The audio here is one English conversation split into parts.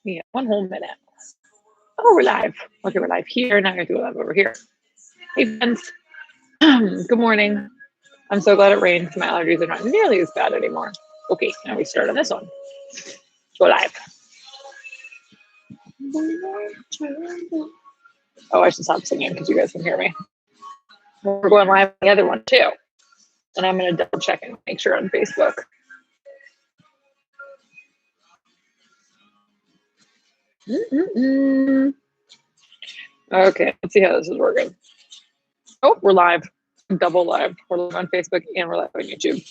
Yeah, 1 whole minute. Oh, we're live. Okay, we're live here. Now I gotta do it live over here. Hey, friends. Good morning. I'm so glad it rained. My allergies are not nearly as bad anymore. Okay, now we start on this one. Go live. Oh, I should stop singing because you guys can hear me. We're going live on the other one too. And I'm going to double check and make sure on Facebook. Okay, let's see how this is working. Oh, we're live. Double live. We're live on Facebook and we're live on YouTube.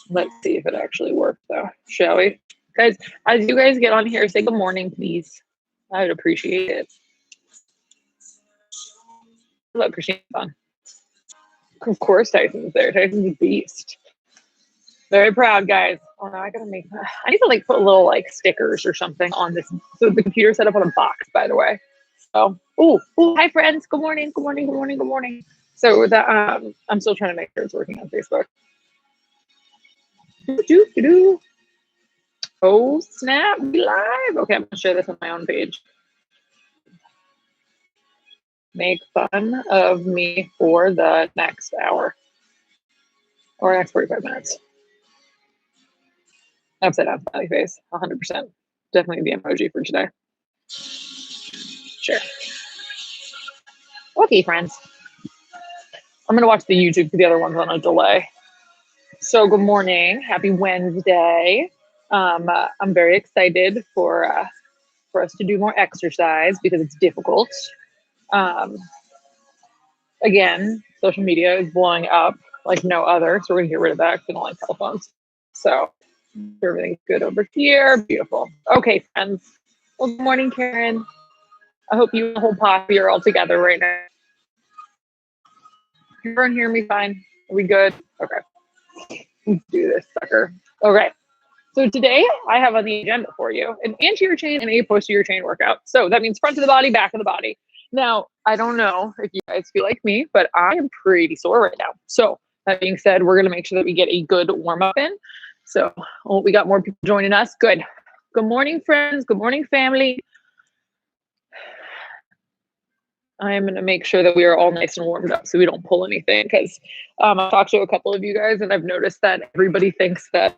Let's see if it actually works though, shall we? Guys, as you guys get on here, say good morning, please. I would appreciate it. Look, Christine's on. Of course Tyson's there. Tyson's a beast. Very proud, guys. Oh no, I need to like put little like stickers or something on this. So the computer's set up on a box, by the way. So, oh, hi friends. Good morning, good morning, good morning, good morning. So that I'm still trying to make sure it's working on Facebook. Oh snap, we live. Okay, I'm gonna share this on my own page. Make fun of me for the next hour or next 45 minutes. Upside down smiley face, 100%. Definitely the emoji for today. Sure. Okay, friends. I'm gonna watch the YouTube for the other ones on a delay. So good morning, happy Wednesday. I'm very excited for us to do more exercise because it's difficult. Again, social media is blowing up like no other, so we're gonna get rid of that because we don't like telephones. So everything's good over here. Beautiful. Okay, friends. Well, good morning, Karen. I hope you and the whole posse are all together right now. Everyone hear me fine? Are we good? Okay. Let's do this sucker. Okay. So today I have on the agenda for you an anterior chain and a posterior chain workout. So that means front of the body, back of the body. Now, I don't know if you guys feel like me, but I am pretty sore right now. So that being said, we're going to make sure that we get a good warm up in. So we got more people joining us. Good. Good morning, friends. Good morning, family. I am going to make sure that we are all nice and warmed up so we don't pull anything because I've talked to a couple of you guys and I've noticed that everybody thinks that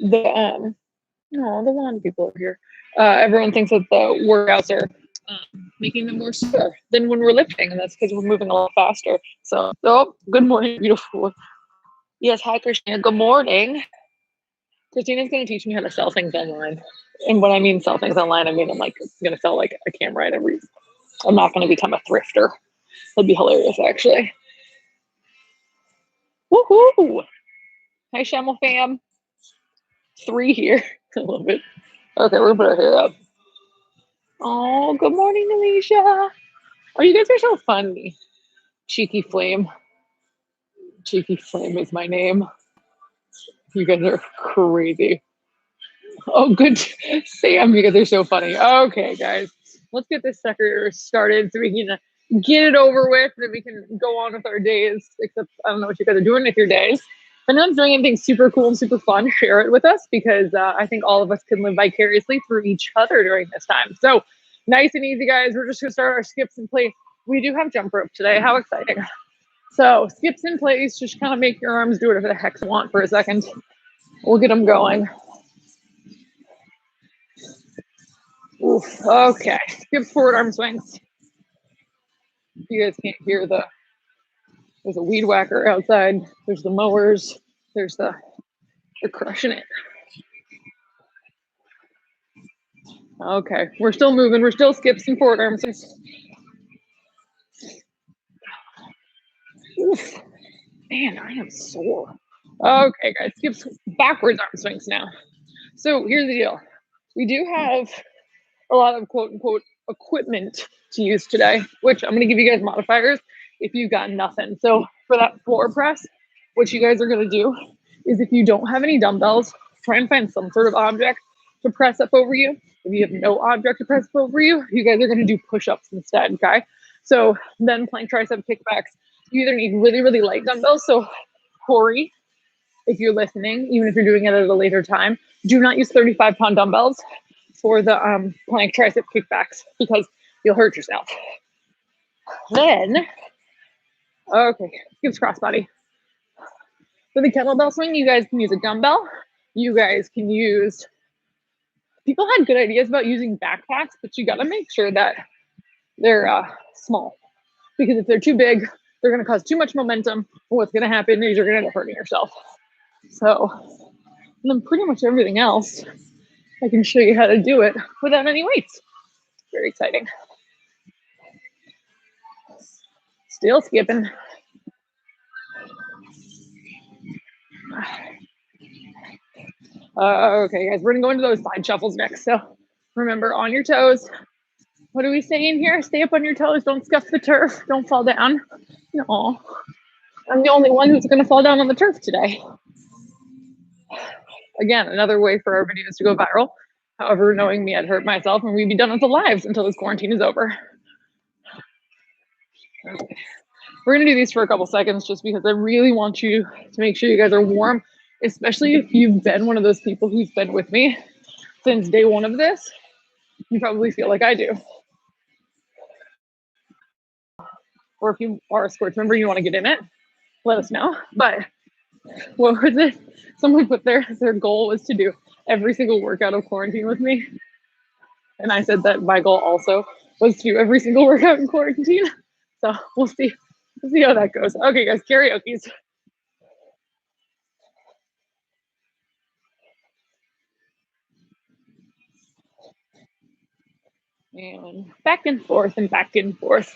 the one people are here. Everyone thinks that the workouts are making them more sore than when we're lifting, and that's because we're moving a lot faster. So, good morning, beautiful. Yes, hi, Christina. Good morning. Christina's going to teach me how to sell things online. And when I mean sell things online, I mean I'm like going to sell like a camera at every. I'm not going to become a thrifter. That'd be hilarious, actually. Woohoo! Hi, Shamel fam. 3 here. I love it. Okay, we're gonna put our hair up. Oh, good morning, Alicia. Oh, you guys are so funny. Cheeky Flame. Cheeky Flame is my name. You guys are crazy. Oh, good. Sam, you guys are so funny. Okay, guys. Let's get this sucker started so we can get it over with and we can go on with our days. Except I don't know what you guys are doing with your days. If anyone's doing anything super cool and super fun, share it with us because I think all of us can live vicariously through each other during this time. So nice and easy, guys. We're just going to start our skips in place. We do have jump rope today. How exciting. So skips in place. Just kind of make your arms do whatever the heck you want for a second. We'll get them going. Oof, okay, skip forward arm swings. You guys can't hear there's a weed whacker outside. There's the mowers. They're crushing it. Okay, we're still moving. We're still skips and forward arm swings. Oof, man, I am sore. Okay, guys, skips backwards arm swings now. So here's the deal. We do have a lot of quote unquote equipment to use today, which I'm going to give you guys modifiers if you've got nothing. So for that floor press, what you guys are going to do is if you don't have any dumbbells, try and find some sort of object to press up over you. If you have no object to press up over you, you guys are going to do push-ups instead, okay? So then plank, tricep, kickbacks. You either need really, really light dumbbells. So Corey if you're listening, even if you're doing it at a later time, do not use 35-pound dumbbells for the plank tricep kickbacks because you'll hurt yourself. Then, okay, give crossbody. For the kettlebell swing, you guys can use a dumbbell. You guys can use, people had good ideas about using backpacks, but you gotta make sure that they're small. Because if they're too big, they're gonna cause too much momentum. And what's gonna happen is you're gonna end up hurting yourself. So, and then pretty much everything else, I can show you how to do it without any weights. Very exciting. Still skipping. Okay, guys, we're gonna go into those side shuffles next. So remember, on your toes. What do we say in here? Stay up on your toes. Don't scuff the turf. Don't fall down. No, I'm the only one who's gonna fall down on the turf today. Again, another way for our videos to go viral. However, knowing me, I'd hurt myself and we'd be done with the lives until this quarantine is over. Okay. We're gonna do these for a couple seconds just because I really want you to make sure you guys are warm, especially if you've been one of those people who's been with me since day one of this. You probably feel like I do. Or if you are a Scorch member, you want to get in it, let us know. But what was it? Someone put their goal was to do every single workout of quarantine with me. And I said that my goal also was to do every single workout in quarantine. So we'll see. We'll see how that goes. Okay, guys, karaoke's. And back and forth and back and forth.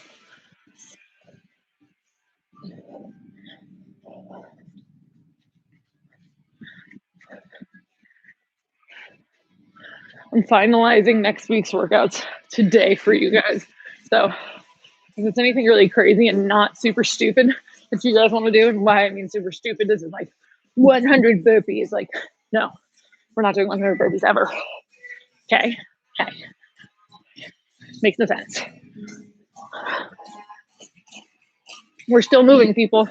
I'm finalizing next week's workouts today for you guys. So if it's anything really crazy and not super stupid that you guys want to do, and why I mean super stupid is like 100 burpees. Like, no, we're not doing 100 burpees ever. Okay. Okay. Makes no sense. We're still moving, people.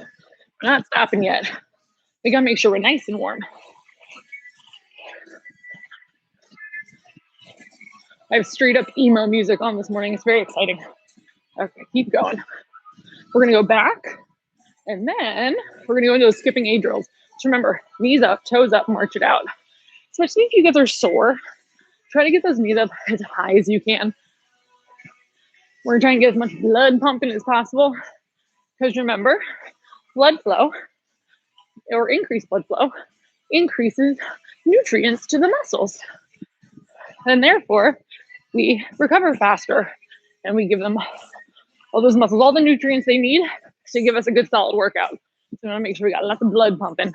We're not stopping yet. We gotta make sure we're nice and warm. I have straight up emo music on this morning. It's very exciting. Okay, keep going. We're gonna go back, and then we're gonna go into those skipping A drills. Just remember, knees up, toes up, march it out. Especially if you guys are sore, try to get those knees up as high as you can. We're gonna try and get as much blood pumping as possible. Because remember, blood flow or increased blood flow increases nutrients to the muscles. And therefore, we recover faster and we give them all those muscles all the nutrients they need to give us a good solid workout. So we want to make sure we got lots of blood pumping.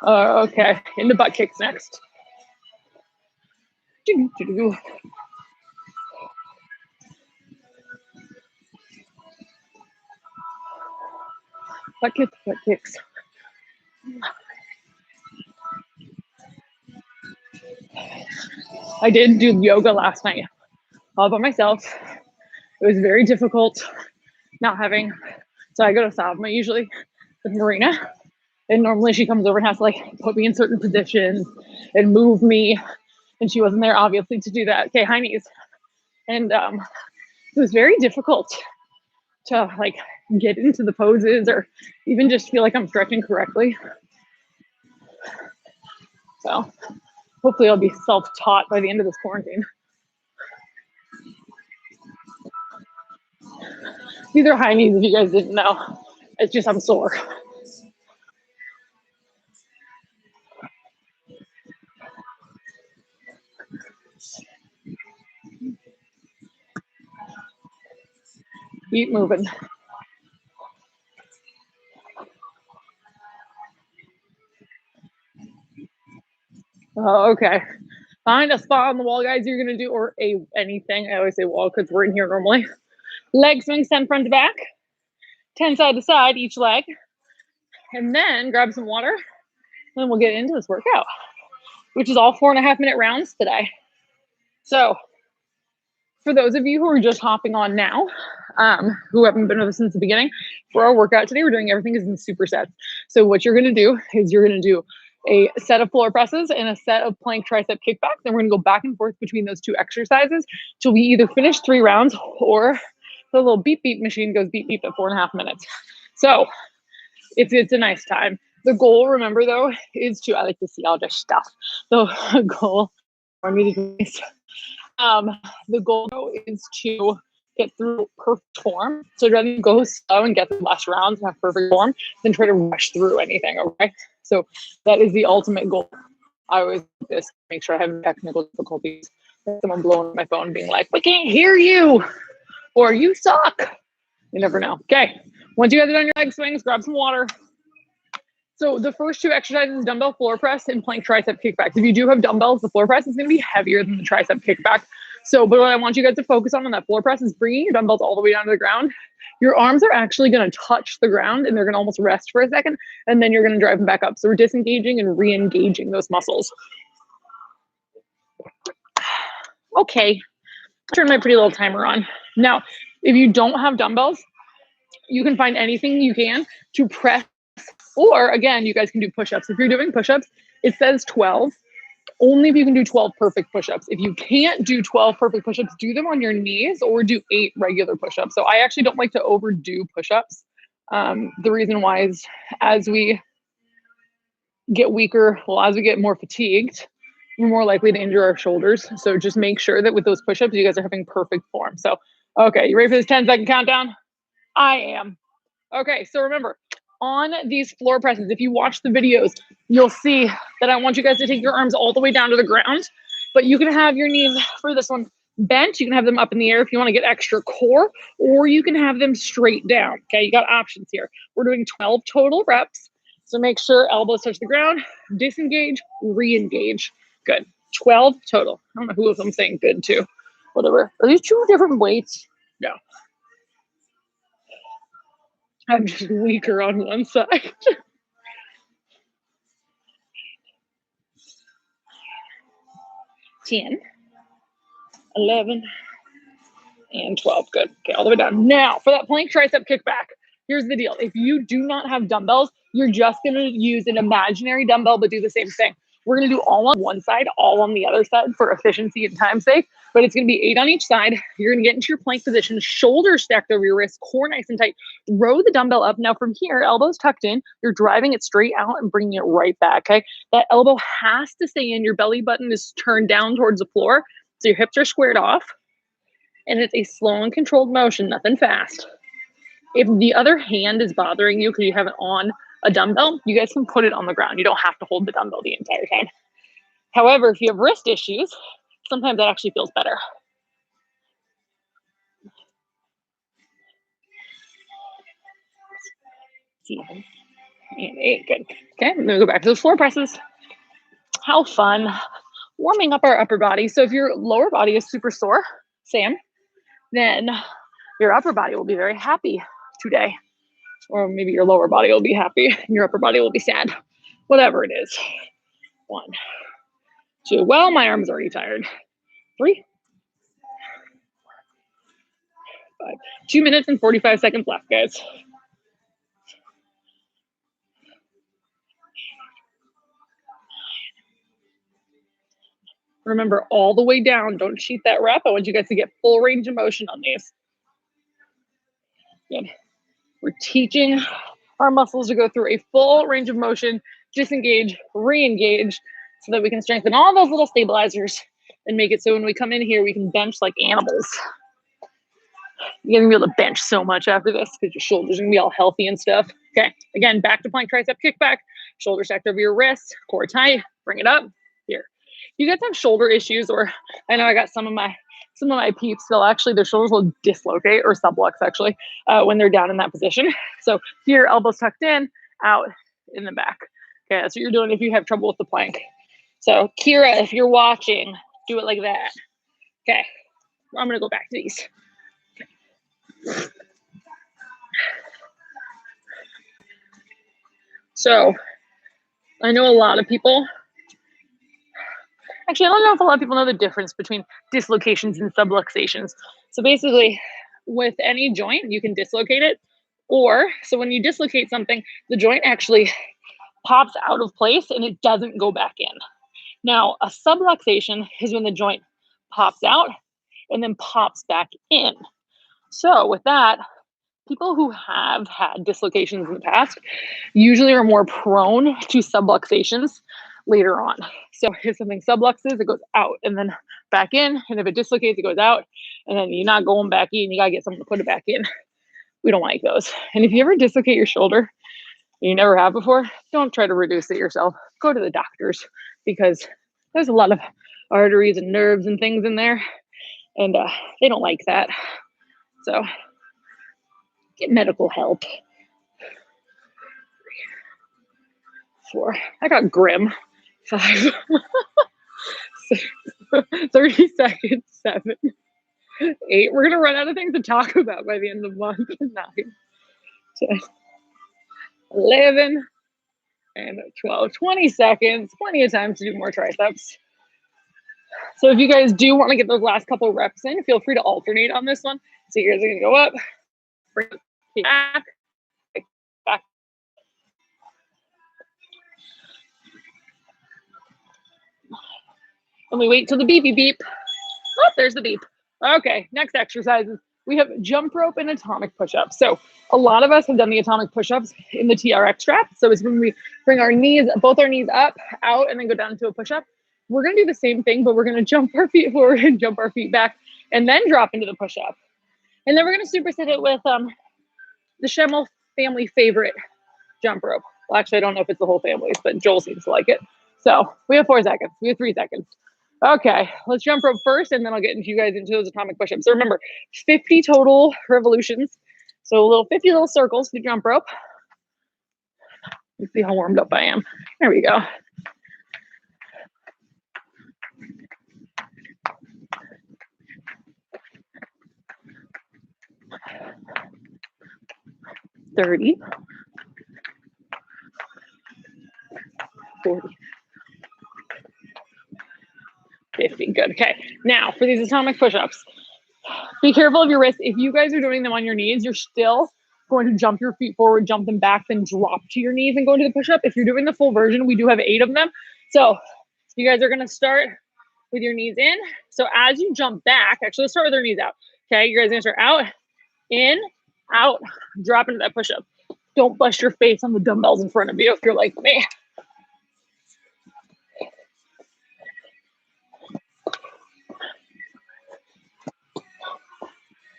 Okay, into butt kicks next. Butt kicks, butt kicks. I did do yoga last night all by myself. It was very difficult not having, so I go to Savma usually with Marina, and normally she comes over and has to like put me in certain positions and move me, and she wasn't there obviously to do that. Okay, high knees. And it was very difficult to like get into the poses or even just feel like I'm stretching correctly. So hopefully I'll be self-taught by the end of this quarantine. These are high knees if you guys didn't know. It's just I'm sore. Keep moving. Okay. Find a spot on the wall, guys, you're gonna do, or anything. I always say wall because we're in here normally. Leg swings 10 front to back, 10 side to side, each leg. And then grab some water, and we'll get into this workout, which is all 4.5-minute rounds today. So for those of you who are just hopping on now, who haven't been with us since the beginning, for our workout today, we're doing everything is in supersets. So what you're going to do is you're going to do a set of floor presses and a set of plank tricep kickbacks. Then we're going to go back and forth between those two exercises till we either finish 3 rounds or the little beep beep machine goes beep beep at 4.5 minutes. So it's a nice time. The goal, remember though, is to, I like to see all this stuff. The goal, the goal though is to get through perfect form. So rather than go slow and get the last rounds and have perfect form, than try to rush through anything, okay? So that is the ultimate goal. I always do this, make sure I have technical difficulties. Someone blowing up my phone being like, we can't hear you, or you suck. You never know. Okay, once you guys are done your leg swings, grab some water. So the first 2 exercises, dumbbell floor press and plank tricep kickbacks. If you do have dumbbells, the floor press is going to be heavier than the tricep kickback. So, but what I want you guys to focus on that floor press is bringing your dumbbells all the way down to the ground. Your arms are actually going to touch the ground and they're going to almost rest for a second, and then you're going to drive them back up. So we're disengaging and re-engaging those muscles. Okay, turn my pretty little timer on. Now, if you don't have dumbbells, you can find anything you can to press. Or again, you guys can do push-ups. If you're doing push-ups, it says 12. Only if you can do 12 perfect push-ups. If you can't do 12 perfect push-ups, do them on your knees or do 8 regular push-ups. So I actually don't like to overdo push-ups. The reason why is as we get weaker, as we get more fatigued, we're more likely to injure our shoulders. So just make sure that with those push-ups, you guys are having perfect form. So, okay, you ready for this 10-second countdown? I am. Okay, so remember, on these floor presses, if you watch the videos, you'll see that I want you guys to take your arms all the way down to the ground, but you can have your knees for this one bent. You can have them up in the air if you want to get extra core, or you can have them straight down. Okay, you got options here. We're doing 12 total reps. So make sure elbows touch the ground, disengage, re-engage. Good. 12 total. I don't know who of them saying good too. Whatever. Are these 2 different weights? No. I'm just weaker on one side. 10, 11, and 12. Good. Okay, all the way down. Now, for that plank tricep kickback, here's the deal. If you do not have dumbbells, you're just going to use an imaginary dumbbell, but do the same thing. We're going to do all on one side, all on the other side for efficiency and time's sake, but it's going to be 8 on each side. You're going to get into your plank position, shoulders stacked over your wrist, core nice and tight. Row the dumbbell up. Now from here, elbows tucked in, you're driving it straight out and bringing it right back, okay? That elbow has to stay in. Your belly button is turned down towards the floor, so your hips are squared off, and it's a slow and controlled motion, nothing fast. If the other hand is bothering you because you have it on a dumbbell, you guys can put it on the ground. You don't have to hold the dumbbell the entire time. However, if you have wrist issues, sometimes that actually feels better. 7 and 8, good. Okay, I'm gonna go back to those floor presses. How fun. Warming up our upper body. So if your lower body is super sore, Sam, then your upper body will be very happy today. Or maybe your lower body will be happy and your upper body will be sad. Whatever it is. 1, 2. Well, my arm's already tired. 3, 5. 2 minutes and 45 seconds left, guys. Remember, all the way down. Don't cheat that rep. I want you guys to get full range of motion on these. Good. We're teaching our muscles to go through a full range of motion, disengage, re-engage, so that we can strengthen all those little stabilizers and make it so when we come in here, we can bench like animals. You're gonna be able to bench so much after this because your shoulders are gonna be all healthy and stuff. Okay, again, back to plank tricep kickback, shoulder stacked over your wrist, core tight, bring it up. Here. You guys have shoulder issues, or I know I got some of my peeps, they'll actually, their shoulders will dislocate or sublux actually when they're down in that position. So here, elbows tucked in, out in the back. Okay, that's what you're doing if you have trouble with the plank. So Kira, if you're watching, do it like that. Okay, I'm gonna go back to these. Okay. So I know a lot of people, actually, I don't know if a lot of people know the difference between dislocations and subluxations. So basically, with any joint, you can dislocate it. Or, so when you dislocate something, the joint actually pops out of place and it doesn't go back in. Now, a subluxation is when the joint pops out and then pops back in. So, with that, people who have had dislocations in the past usually are more prone to subluxations later on. So if something subluxes, it goes out and then back in. And if it dislocates, it goes out. And then you're not going back in. You got to get someone to put it back in. We don't like those. And if you ever dislocate your shoulder, you never have before, don't try to reduce it yourself. Go to the doctors because there's a lot of arteries and nerves and things in there. And they don't like that. So get medical help. 4. I got grim. 5. 30 seconds. 7. 8. We're gonna run out of things to talk about by the end of the month. 9. 10. 11. And 12. 20 seconds. Plenty of time to do more triceps. So if you guys do want to get those last couple reps in, feel free to alternate on this one. So you guys are gonna go up, bring it back, back. And we wait till the beepy beep. Oh, there's the beep. Okay, next exercises. We have jump rope and atomic push-ups. So a lot of us have done the atomic push-ups in the TRX strap. So it's when we bring our knees, both our knees up, out, and then go down to a push-up. We're gonna do the same thing, but we're gonna jump our feet forward and jump our feet back and then drop into the push-up. And then we're gonna superset it with the Schemmel family favorite jump rope. Well, actually, I don't know if it's the whole family's, but Joel seems to like it. So we have 4 seconds. We have 3 seconds. Okay, let's jump rope first, and then I'll get into you guys into those atomic push-ups. So remember, 50 total revolutions. So 50 little circles to jump rope. Let's see how warmed up I am. There we go. $30, 40, 50. Good. Okay. Now for these atomic push-ups, be careful of your wrists. If you guys are doing them on your knees, you're still going to jump your feet forward, jump them back, then drop to your knees and go into the push-up. If you're doing the full version, we do have 8 of them. So you guys are going to start with your knees in. So as you jump back, actually, let's start with your knees out. Okay. You guys are going to start out, in, out, drop into that push-up. Don't bust your face on the dumbbells in front of you if you're like me.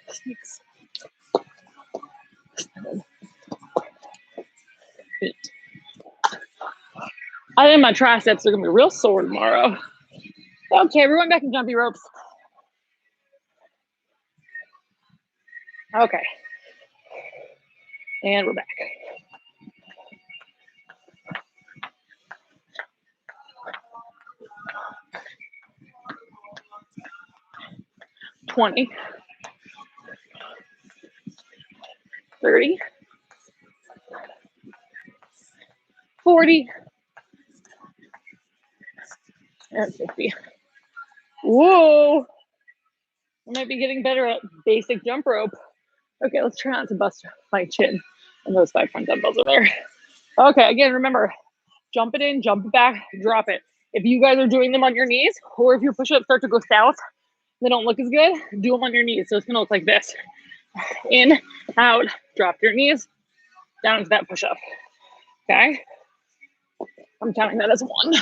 Six, 7, 8. I think my triceps are gonna be real sore tomorrow. Okay, everyone back in jumpy ropes. Okay. And we're back. $20, 30, 40, and 50. Whoa. I might be getting better at basic jump rope. Okay, let's try not to bust my chin and those 5 front dumbbells are there. Okay, again, remember, jump it in, jump it back, drop it. If you guys are doing them on your knees, or if your push-ups start to go south, they don't look as good, do them on your knees. So it's gonna look like this. In, out, drop your knees, down to that push-up. Okay? I'm counting that as 1.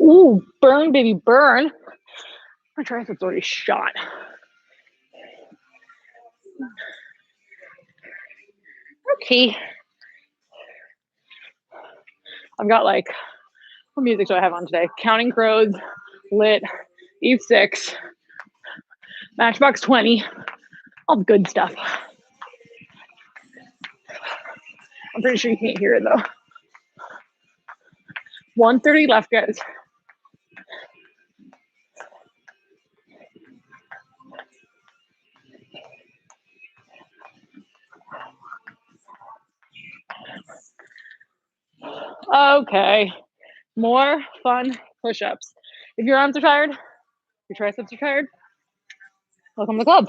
Ooh, burn, baby, burn. My triceps already shot. Okay. I've got like, what music do I have on today? Counting Crows, Lit, Eve 6, Matchbox 20, all the good stuff. I'm pretty sure you can't hear it though. 130 left, guys. Okay, more fun push-ups. If your arms are tired, your triceps are tired, welcome to the club.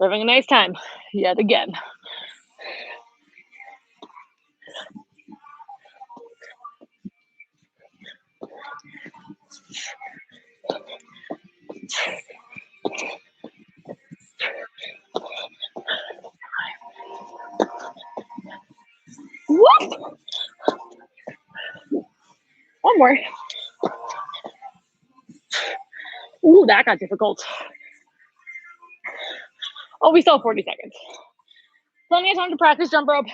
We're having a nice time yet again. Whoop! One more. Ooh, that got difficult. Oh, we still have 40 seconds. Plenty of time to practice jump rope.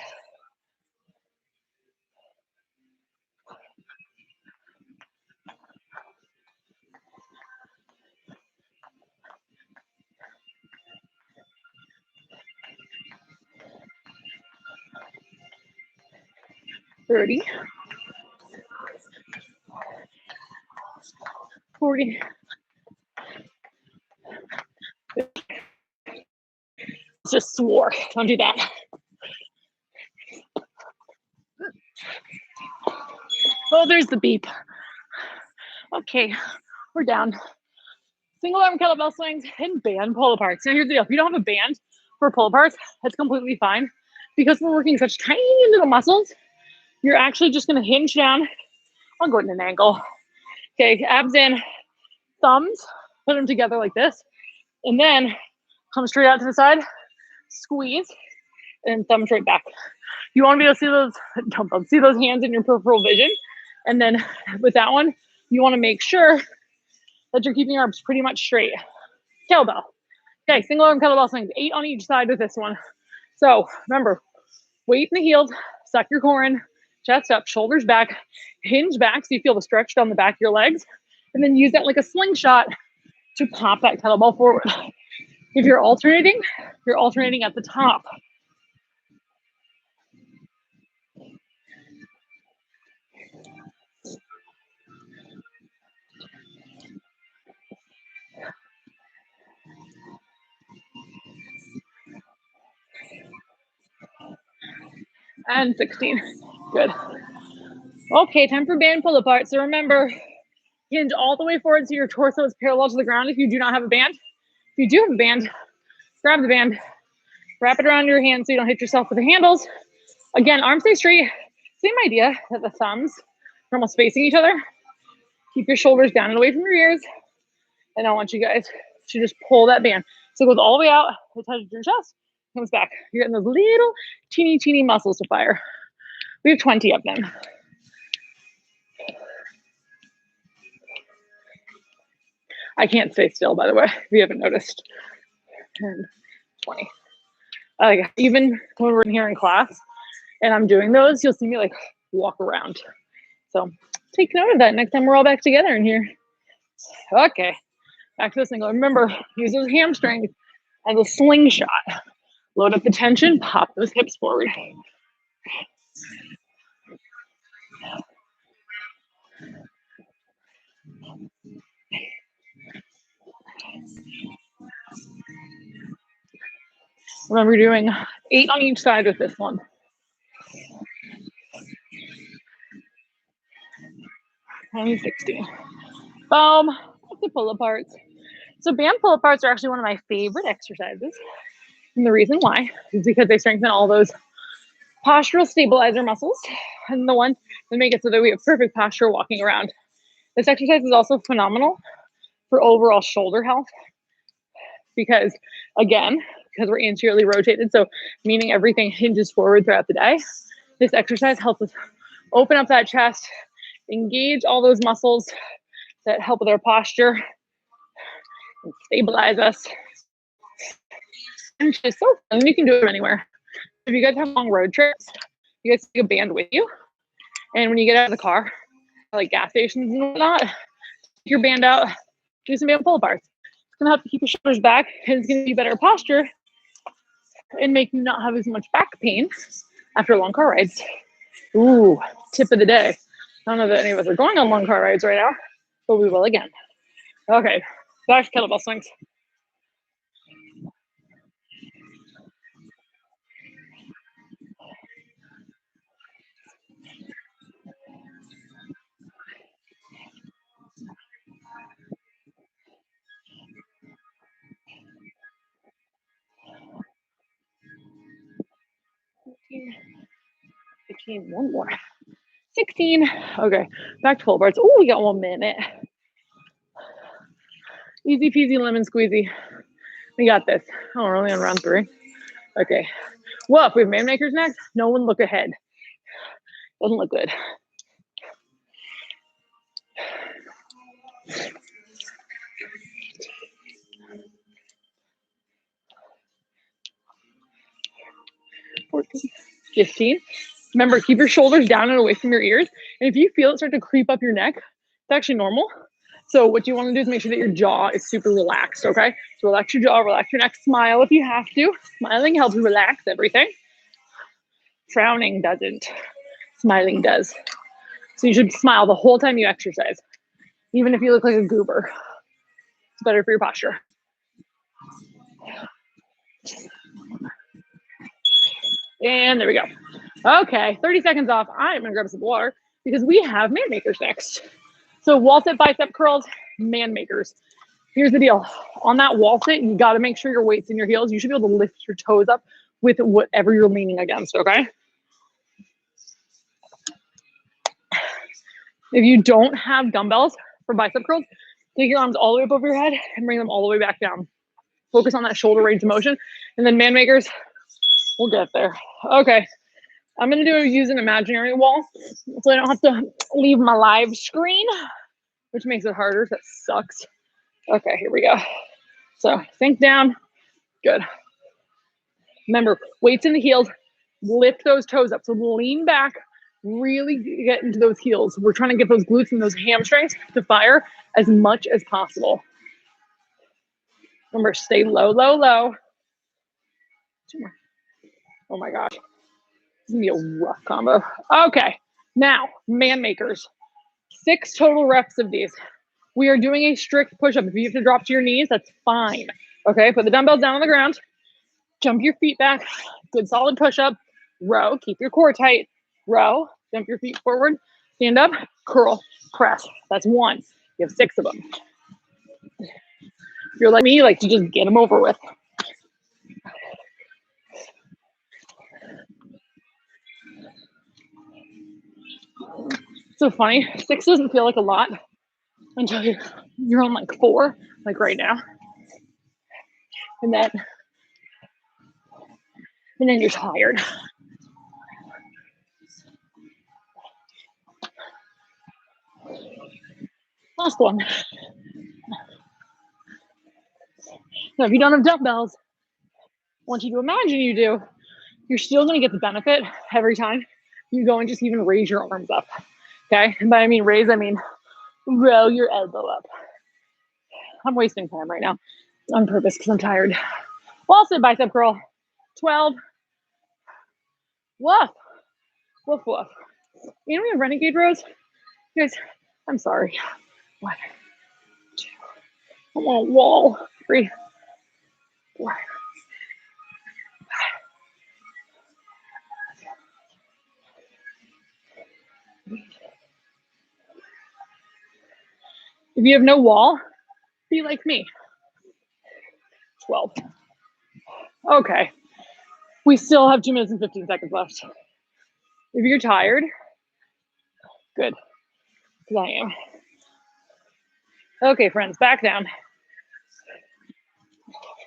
$30, $40. Just swore. Don't do that. Oh, there's the beep. Okay, we're down. Single arm kettlebell swings and band pull aparts. Now here's the deal. If you don't have a band for pull aparts, that's completely fine. Because we're working such tiny little muscles, you're actually just gonna hinge down. I'll go in an angle. Okay, abs in, thumbs, put them together like this, and then come straight out to the side, squeeze, and thumbs right back. You want to be able to see those dumbbells, see those hands in your peripheral vision. And then with that one, you want to make sure that you're keeping your arms pretty much straight. Kettlebell. Okay, single arm kettlebell swings, 8 on each side with this one. So remember, weight in the heels, suck your core in, chest up, shoulders back, hinge back so you feel the stretch down the back of your legs, and then use that like a slingshot to pop that kettlebell forward. If you're alternating at the top. And 16. Good. Okay, time for band pull apart. So remember, hinge all the way forward so your torso is parallel to the ground if you do not have a band. If you do have a band, grab the band, wrap it around your hand so you don't hit yourself with the handles. Again, arms stay straight. Same idea that the thumbs are almost facing each other. Keep your shoulders down and away from your ears. And I want you guys to just pull that band. So it goes all the way out, it touches your chest, comes back. You're getting those little teeny muscles to fire. We have 20 of them. I can't stay still, by the way, if you haven't noticed. 10, 20. Even when we're in here in class and I'm doing those, you'll see me like walk around. So take note of that next time we're all back together in here. Okay, back to the single. Remember, use those hamstrings as a slingshot. Load up the tension, pop those hips forward. Remember doing 8 on each side with this one. And 16. Boom. Up to pull aparts. So band pull aparts are actually one of my favorite exercises. And the reason why is because they strengthen all those postural stabilizer muscles and the ones that make it so that we have perfect posture walking around. This exercise is also phenomenal for overall shoulder health because, again, because we're anteriorly rotated, so meaning everything hinges forward throughout the day, this exercise helps us open up that chest, engage all those muscles that help with our posture and stabilize us. And it's just so fun. You can do it anywhere. If you guys have long road trips, you guys take a band with you. And when you get out of the car, like gas stations and whatnot, take your band out, do some band pull aparts. It's gonna help you keep your shoulders back, and it's gonna be better posture and make you not have as much back pain after long car rides. Ooh, tip of the day. I don't know that any of us are going on long car rides right now, but we will again. Okay, back to kettlebell swings. 15, one more. 16. Okay, back to pull bars. Oh, we got 1 minute. Easy peasy lemon squeezy. We got this. Oh, we're only on round 3. Okay. Well, if we have man makers next, no one look ahead. Doesn't look good. $14, $15. Remember, keep your shoulders down and away from your ears. And if you feel it start to creep up your neck, it's actually normal. So what you want to do is make sure that your jaw is super relaxed, okay? So relax your jaw, relax your neck, smile if you have to. Smiling helps relax everything. Frowning doesn't. Smiling does. So you should smile the whole time you exercise, even if you look like a goober. It's better for your posture. And there we go. Okay, 30 seconds off. I'm gonna grab some water because we have man makers next. So wall sit bicep curls, man makers. Here's the deal. On that wall sit, you gotta make sure your weight's in your heels. You should be able to lift your toes up with whatever you're leaning against, okay? If you don't have dumbbells for bicep curls, take your arms all the way up over your head and bring them all the way back down. Focus on that shoulder range of motion. And then man makers, we'll get there. Okay, I'm gonna use an imaginary wall so I don't have to leave my live screen, which makes it harder. That sucks. Okay, here we go. So sink down, good. Remember, weights in the heels, lift those toes up. So lean back, really get into those heels. We're trying to get those glutes and those hamstrings to fire as much as possible. Remember, stay low, low, low. 2 more. Oh my gosh. This is gonna be a rough combo. Okay, now, man makers. 6 total reps of these. We are doing a strict push-up. If you have to drop to your knees, that's fine. Okay, put the dumbbells down on the ground. Jump your feet back. Good solid push-up. Row, keep your core tight. Row, jump your feet forward. Stand up, curl, press. That's 1. You have 6 of them. If you're like me, you like to just get them over with. So funny, 6 doesn't feel like a lot until you're on like 4, like right now. And then you're tired. Last one. Now, if you don't have dumbbells, I want you to imagine you do. You're still going to get the benefit every time you go and just even raise your arms up. Okay? And by I mean raise, I mean row your elbow up. I'm wasting time right now on purpose because I'm tired. Wall sit bicep curl. 12. Woof. Woof, woof. You know we have renegade rows? Guys, I'm sorry. 1, 2. I'm on a wall. 3, 4. If you have no wall, be like me. 12. Okay. We still have 2 minutes and 15 seconds left. If you're tired, good. Because I am. Okay, friends, back down.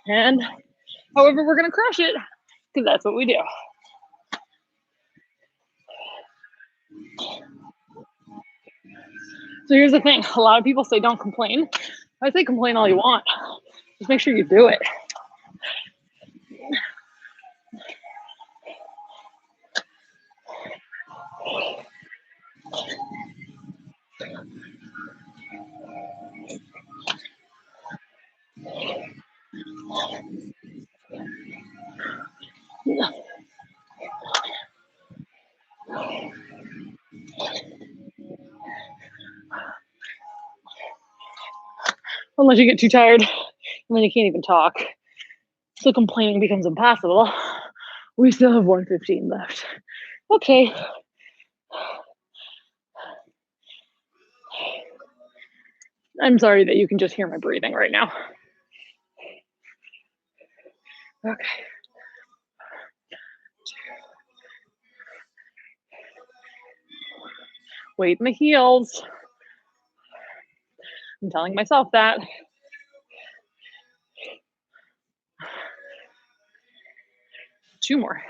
And however, we're going to crush it because that's what we do. So here's the thing. A lot of people say don't complain. I say complain all you want. Just make sure you do it. Unless you get too tired and then you can't even talk. So complaining becomes impossible. We still have 1:15 left. Okay. I'm sorry that you can just hear my breathing right now. Okay. Weight in the heels. I'm telling myself that. Two more.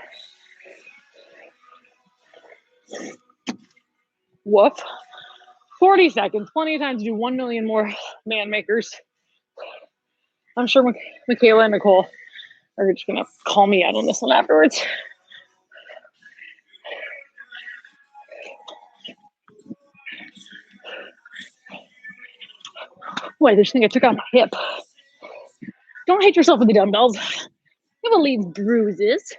Woof. 40 seconds. Plenty of time to do 1 million more man makers. I'm sure Michaela and Nicole are just going to call me out on this one afterwards. Boy, I just think I took out my hip. Don't hit yourself with the dumbbells. It will leave bruises.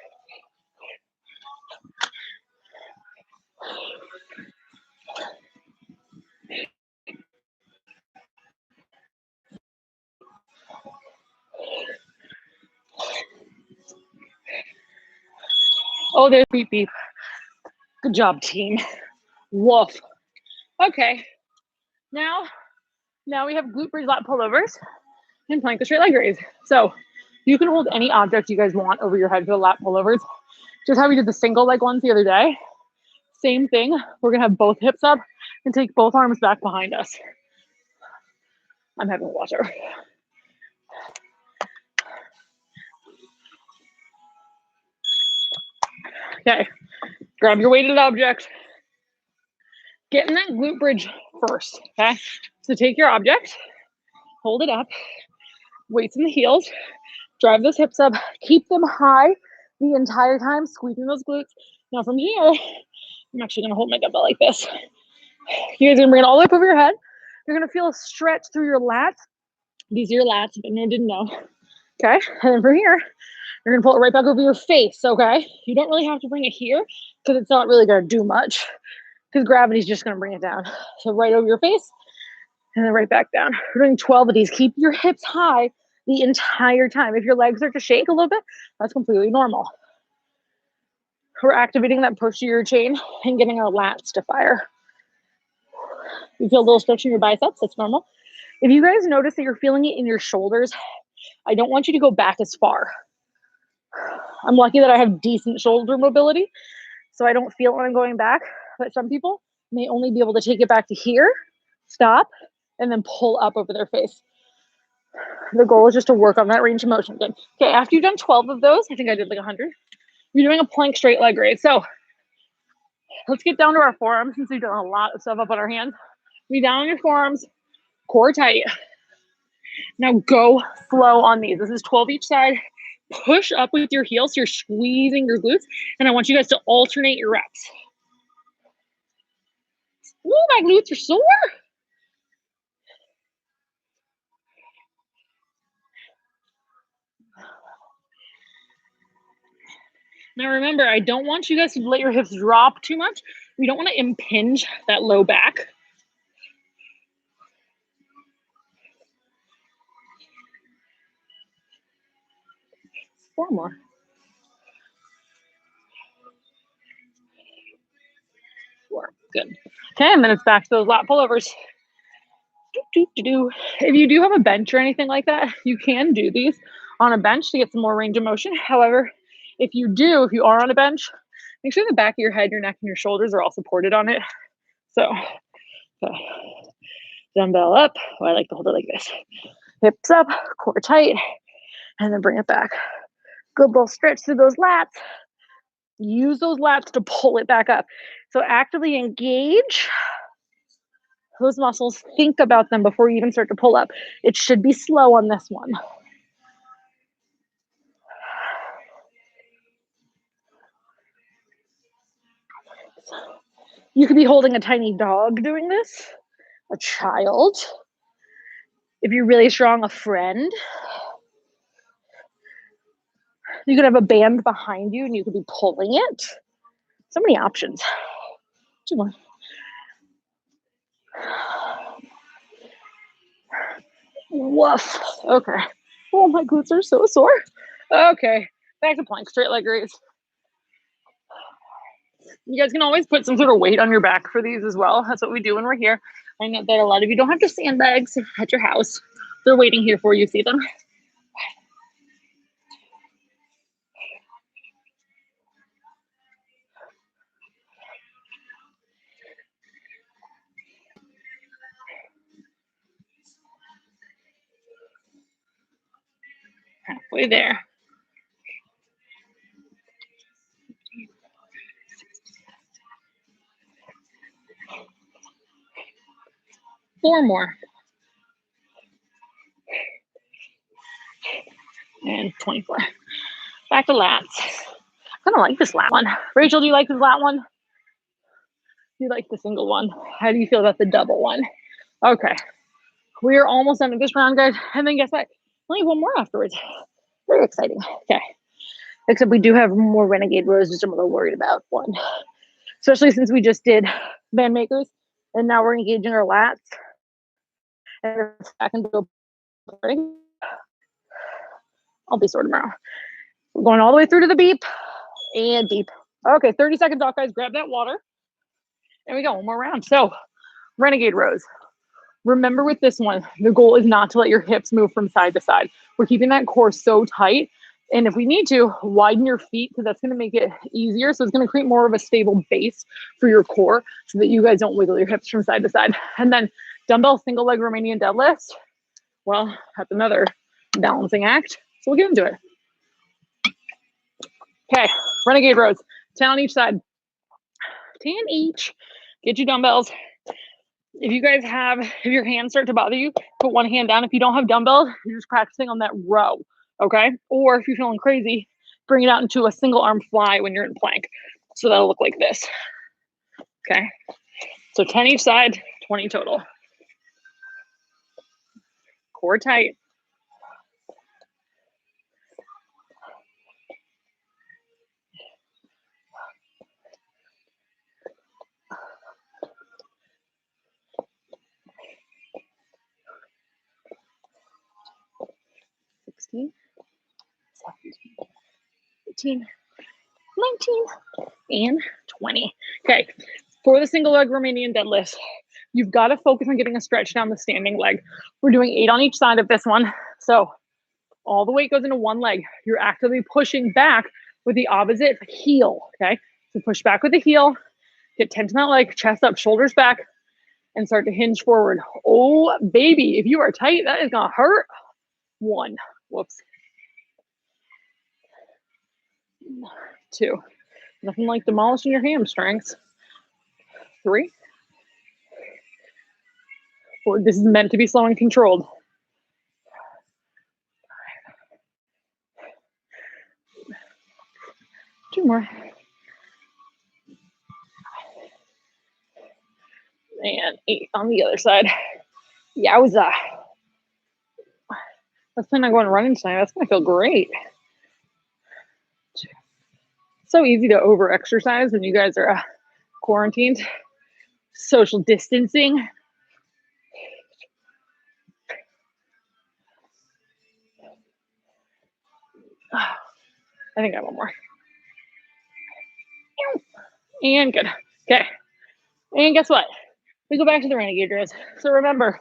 Oh, there's beep beep. Good job, team. Woof. Okay. Now we have glute bridge lat pullovers and plank to straight leg raise. So you can hold any object you guys want over your head for the lat pullovers. Just how we did the single leg ones the other day. Same thing. We're gonna have both hips up and take both arms back behind us. I'm having water. Okay, grab your weighted object. Get in that glute bridge first, okay? So take your object, hold it up, weights in the heels, drive those hips up, keep them high the entire time, squeezing those glutes. Now from here, I'm actually gonna hold my dumbbell like this. You guys are gonna bring it all the way up over your head. You're gonna feel a stretch through your lats. These are your lats, if anyone didn't know. Okay, and then from here, you're gonna pull it right back over your face, okay? You don't really have to bring it here because it's not really gonna do much because gravity's just gonna bring it down. So right over your face and then right back down. We're doing 12 of these. Keep your hips high the entire time. If your legs start to shake a little bit, that's completely normal. We're activating that posterior chain and getting our lats to fire. You feel a little stretch in your biceps, that's normal. If you guys notice that you're feeling it in your shoulders, I don't want you to go back as far. I'm lucky that I have decent shoulder mobility, so I don't feel it when I'm going back, but some people may only be able to take it back to here, stop, and then pull up over their face. The goal is just to work on that range of motion. Good. Okay, after you've done 12 of those, I think I did like 100, you're doing a plank straight leg raise. So let's get down to our forearms since we've done a lot of stuff up on our hands. Be down on your forearms, core tight. Now go slow on these. This is 12 each side. Push up with your heels. So you're squeezing your glutes. And I want you guys to alternate your reps. Ooh, my glutes are sore. Now remember, I don't want you guys to let your hips drop too much. We don't want to impinge that low back. Four more. Four. Good. Okay, and then it's back to those lat pullovers. If you do have a bench or anything like that, you can do these on a bench to get some more range of motion. However, if you are on a bench, make sure the back of your head, your neck, and your shoulders are all supported on it. So, dumbbell up. Oh, I like to hold it like this. Hips up, core tight, and then bring it back. Good little stretch through those lats. Use those lats to pull it back up. So actively engage those muscles. Think about them before you even start to pull up. It should be slow on this one. You could be holding a tiny dog doing this, a child. If you're really strong, a friend. You could have a band behind you and you could be pulling it. So many options. Two more. Woof. Okay. Oh, my glutes are so sore. Okay. Back to plank, straight leg raise. You guys can always put some sort of weight on your back for these as well. That's what we do when we're here. I know that a lot of you don't have to sandbags at your house. They're waiting here for you. See them? halfway there. 4 more. And 24. Back to lats. I kind of like this lat one. Rachel, do you like this lat one? Do you like the single one? How do you feel about the double one? Okay. We are almost done with this round, guys. And then guess what? Only one more afterwards. Very exciting. Okay. Except we do have more renegade rows, which I'm a little worried about. One. Especially since we just did band makers. And now we're engaging our lats. And we're back into a I'll be sore tomorrow. We're going all the way through to the beep and beep. Okay, 30 seconds off, guys. Grab that water. There we go. One more round. So, renegade rows. Remember with this one, the goal is not to let your hips move from side to side. We're keeping that core so tight. And if we need to, widen your feet because that's going to make it easier. So it's going to create more of a stable base for your core so that you guys don't wiggle your hips from side to side. And then dumbbell single leg Romanian deadlift. Well, that's another balancing act. So we'll get into it. Okay, renegade rows. 10 on each side. 10 each. Get your dumbbells. If you guys have, if your hands start to bother you, put one hand down. If you don't have dumbbells, you're just practicing on that row, okay? Or if you're feeling crazy, bring it out into a single arm fly when you're in plank. So that'll look like this, okay? So 10 each side, 20 total. Core tight. Seventeen, 18, 19, and 20. Okay, for the single leg Romanian deadlift, you've got to focus on getting a stretch down the standing leg. We're doing 8 on each side of this one. So all the weight goes into one leg. You're actively pushing back with the opposite heel, okay? So push back with the heel, get tension on that leg, chest up, shoulders back, and start to hinge forward. Oh, baby, if you are tight, that is gonna hurt. 1, whoops. 2, nothing like demolishing your hamstrings. 3, 4, this is meant to be slow and controlled. 2 more. And 8 on the other side. Yowza. Let's plan on going running tonight. That's gonna feel great. So easy to over exercise when you guys are quarantined. Social distancing. I think I have one more. And good. Okay. And guess what? We go back to the renegade rows. So remember,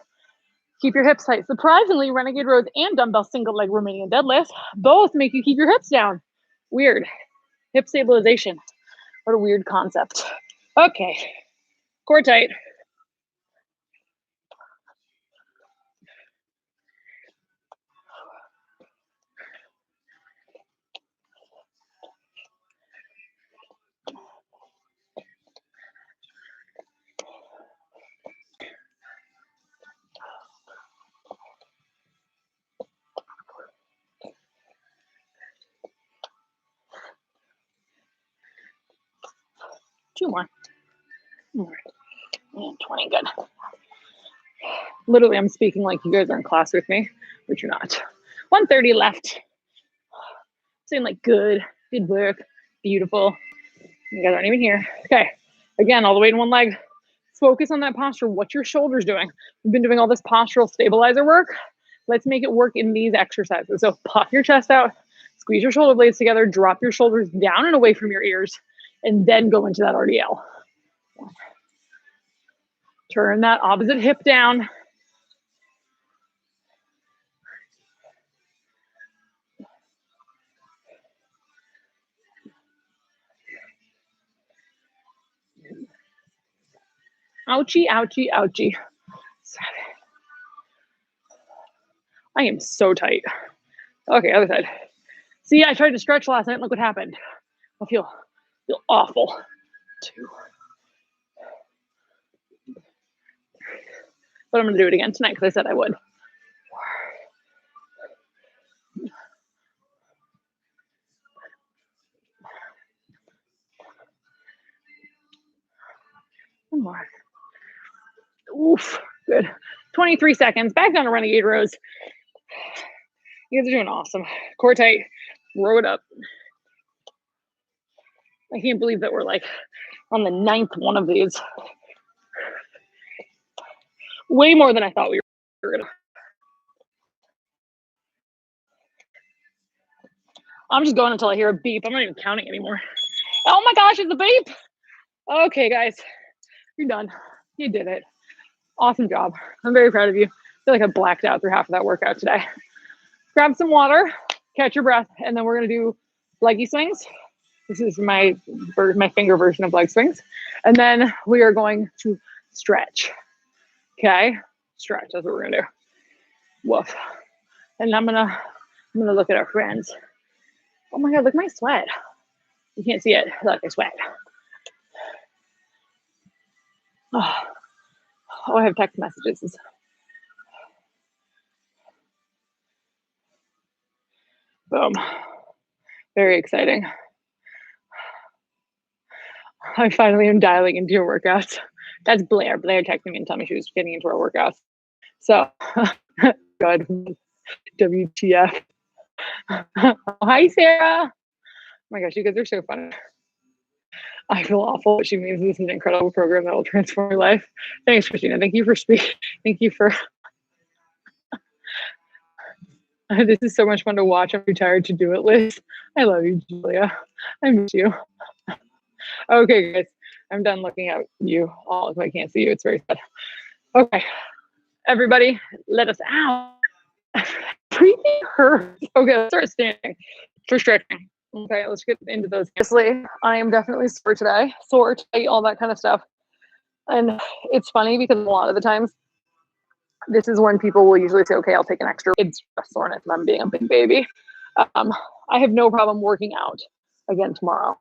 keep your hips tight. Surprisingly, renegade rows and dumbbell single leg Romanian deadlifts both make you keep your hips down. Weird. Hip stabilization. What a weird concept. Okay. Core tight. Two more. And 20, good. Literally, I'm speaking like you guys are in class with me, but you're not. 130 left. Saying like good work, beautiful. You guys aren't even here. Okay, again, all the way in one leg. Focus on that posture. What's your shoulders doing? We've been doing all this postural stabilizer work. Let's make it work in these exercises. So puff your chest out, squeeze your shoulder blades together, drop your shoulders down and away from your ears, and then go into that RDL. Turn that opposite hip down. Ouchie, ouchie, ouchie. I am so tight. Okay, other side. See, I tried to stretch last night and look what happened. I feel awful. 2. But I'm gonna do it again tonight because I said I would. 1 more. Oof, good. 23 seconds. Back down to Renegade Rows. You guys are doing awesome. Core tight. Row it up. I can't believe that we're like on the 9th one of these. Way more than I thought we were gonna. I'm just going until I hear a beep. I'm not even counting anymore. Oh my gosh, it's a beep. Okay, guys, you're done. You did it. Awesome job. I'm very proud of you. I feel like I blacked out through half of that workout today. Grab some water, catch your breath, and then we're gonna do leggy swings. This is my finger version of leg swings. And then we are going to stretch. Okay, stretch. That's what we're gonna do. Woof. And I'm gonna look at our friends. Oh my God, look at my sweat. You can't see it. Look, I sweat. Oh, I have text messages. Boom. Very exciting. I finally am dialing into your workouts. That's Blair. Blair texted me and told me she was getting into our workouts. So, good. WTF. Hi, Sarah. Oh my gosh, you guys are so funny. I feel awful, but she means this is an incredible program that will transform your life. Thanks, Christina. Thank you for speaking. Thank you for. This is so much fun to watch. I'm too tired to do it, Liz. I love you, Julia. I miss you. Okay, guys. I'm done looking at you all if I can't see you. It's very sad. Okay. Everybody, let us out. Everything hurts. Okay, let's start standing for stretching. Okay, let's get into those. Honestly, I am definitely sore today. Sore, tight, all that kind of stuff. And it's funny because a lot of the times, this is when people will usually say, okay, I'll take an extra. It's just soreness and I'm being a big baby. I have no problem working out again tomorrow.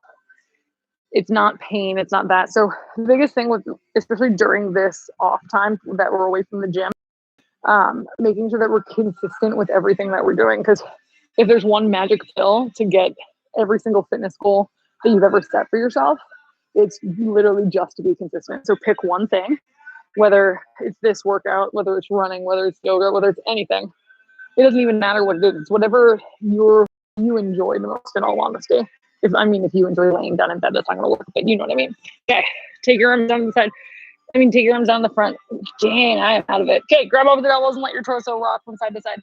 It's not pain. It's not that. So the biggest thing with, especially during this off time that we're away from the gym, making sure that we're consistent with everything that we're doing. Because if there's one magic pill to get every single fitness goal that you've ever set for yourself, it's literally just to be consistent. So pick one thing, whether it's this workout, whether it's running, whether it's yoga, whether it's anything. It doesn't even matter what it is. It's whatever you enjoy the most, in all honesty. If you enjoy laying down in bed, that's not going to work, but you know what I mean. Okay, take your arms down the side. Take your arms down the front. Dang, I am out of it. Okay, grab over the elbows and let your torso rock from side to side.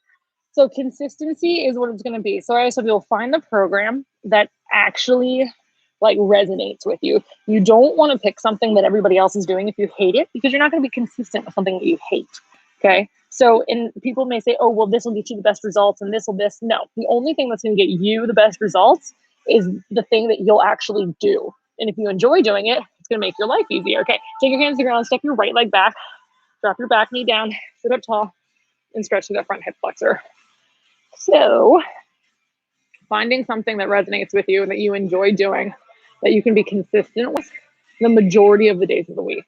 So consistency is what it's going to be. So I also will find the program that actually resonates with you. You don't want to pick something that everybody else is doing if you hate it, because you're not going to be consistent with something that you hate. Okay. So, and people may say, oh, well, this will get you the best results and this will this. No, the only thing that's going to get you the best results is the thing that you'll actually do. And if you enjoy doing it, it's going to make your life easier. Okay. Take your hands to the ground, step your right leg back, drop your back knee down, sit up tall, and stretch through that front hip flexor. So finding something that resonates with you, that you enjoy doing, that you can be consistent with the majority of the days of the week.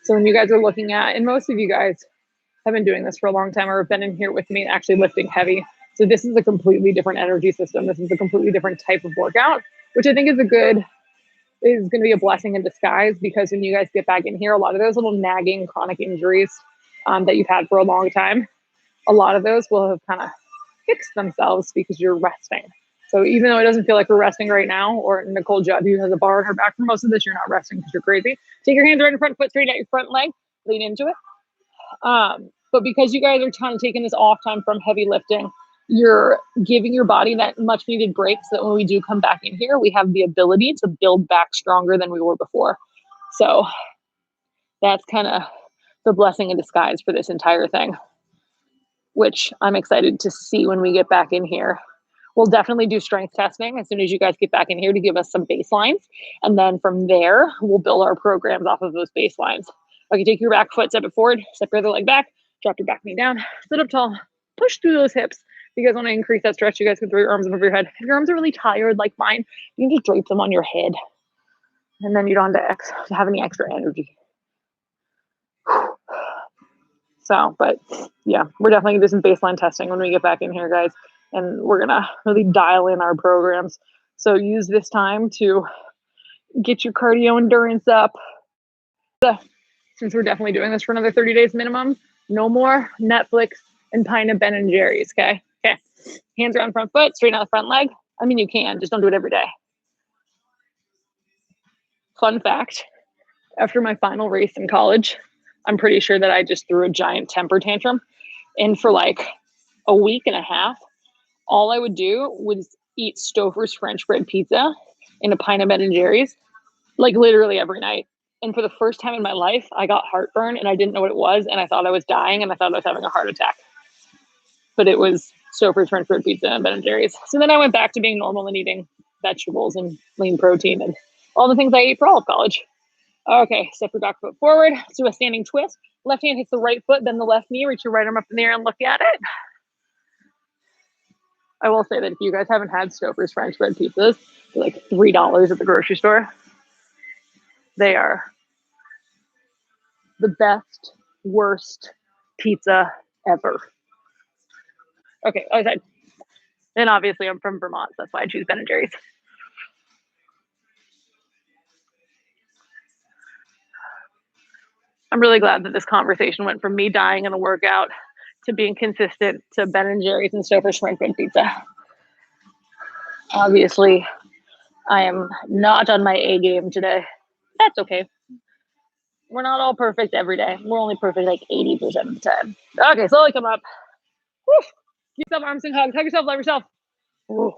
So when you guys are looking at, and most of you guys have been doing this for a long time or have been in here with me actually lifting heavy. So this is a completely different energy system. This is a completely different type of workout, which I think is going to be a blessing in disguise, because when you guys get back in here, a lot of those little nagging chronic injuries that you've had for a long time, a lot of those will have kind of fixed themselves because you're resting. So even though it doesn't feel like we're resting right now, or Nicole Judd, who has a bar on her back for most of this, you're not resting because you're crazy. Take your hands right in front, foot straight at your front leg, lean into it. But because you guys are kind of taking this off time from heavy lifting, you're giving your body that much needed break so that when we do come back in here, we have the ability to build back stronger than we were before. So that's kind of the blessing in disguise for this entire thing, which I'm excited to see when we get back in here. We'll definitely do strength testing as soon as you guys get back in here to give us some baselines. And then from there, we'll build our programs off of those baselines. Okay, take your back foot, step it forward, step your other leg back, drop your back knee down, sit up tall, push through those hips. you guys want to increase that stretch, you guys can throw your arms above your head. If your arms are really tired like mine, you can just drape them on your head. And then you don't have to have any extra energy. So, but yeah, we're definitely going to do some baseline testing when we get back in here, guys. And we're going to really dial in our programs. So use this time to get your cardio endurance up. Since we're definitely doing this for another 30 days minimum, no more Netflix and pint of Ben and Jerry's, okay? Okay. Hands around front foot, straighten out the front leg. I mean, you can, just don't do it every day. Fun fact, after my final race in college, I'm pretty sure that I just threw a giant temper tantrum. And for like a week and a half, all I would do was eat Stouffer's French bread pizza and a pint of Ben and Jerry's, like literally every night. And for the first time in my life, I got heartburn and I didn't know what it was. And I thought I was dying and I thought I was having a heart attack. But it was Stouffer's French bread pizza and Ben and Jerry's. So then I went back to being normal and eating vegetables and lean protein and all the things I ate for all of college. Okay, step your back foot forward. Let's do a standing twist. Left hand hits the right foot, then the left knee. Reach your right arm up in the air and look at it. I will say that if you guys haven't had Stouffer's French bread pizzas, they're like $3 at the grocery store. They are the best, worst pizza ever. Okay, other side. And obviously I'm from Vermont, so that's why I choose Ben and Jerry's. I'm really glad that this conversation went from me dying in a workout to being consistent to Ben and Jerry's and Stouffer's French bread pizza. Obviously, I am not on my A game today. That's okay. We're not all perfect every day. We're only perfect like 80% of the time. Okay, slowly come up. Woo. Give yourself arms and hugs. Hug yourself, love yourself. Woo.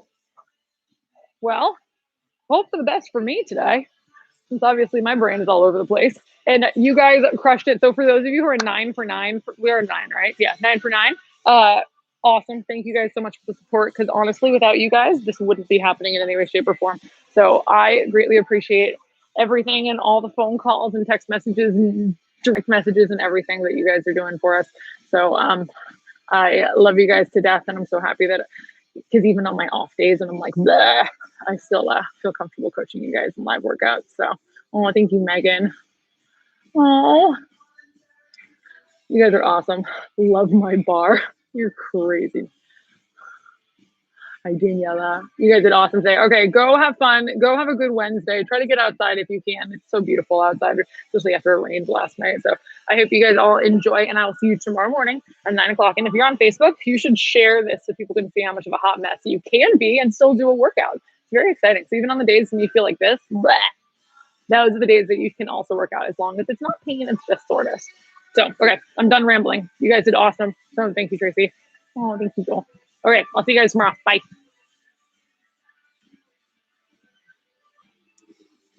Well, hope for the best for me today, since obviously my brain is all over the place. And you guys crushed it. So for those of you who are 9 for 9, we are 9, right? Yeah, 9 for 9. Awesome. Thank you guys so much for the support, because honestly, without you guys, this wouldn't be happening in any way, shape, or form. So I greatly appreciate everything and all the phone calls and text messages and direct messages and everything that you guys are doing for us. So I love you guys to death, and I'm so happy that, because even on my off days and I'm like, bleh, I still feel comfortable coaching you guys in live workouts. So, thank you, Megan. Oh, you guys are awesome. Love my bar. You're crazy. Hi, Daniela. You guys did awesome today. Okay, go have fun. Go have a good Wednesday. Try to get outside if you can. It's so beautiful outside, especially after it rained last night. So I hope you guys all enjoy, and I will see you tomorrow morning at 9 o'clock. And if you're on Facebook, you should share this so people can see how much of a hot mess you can be and still do a workout. It's very exciting. So even on the days when you feel like this, bleh, those are the days that you can also work out, as long as it's not pain, it's just soreness. So, okay, I'm done rambling. You guys did awesome. So thank you, Tracy. Oh, thank you, Joel. Okay, I'll see you guys tomorrow. Bye.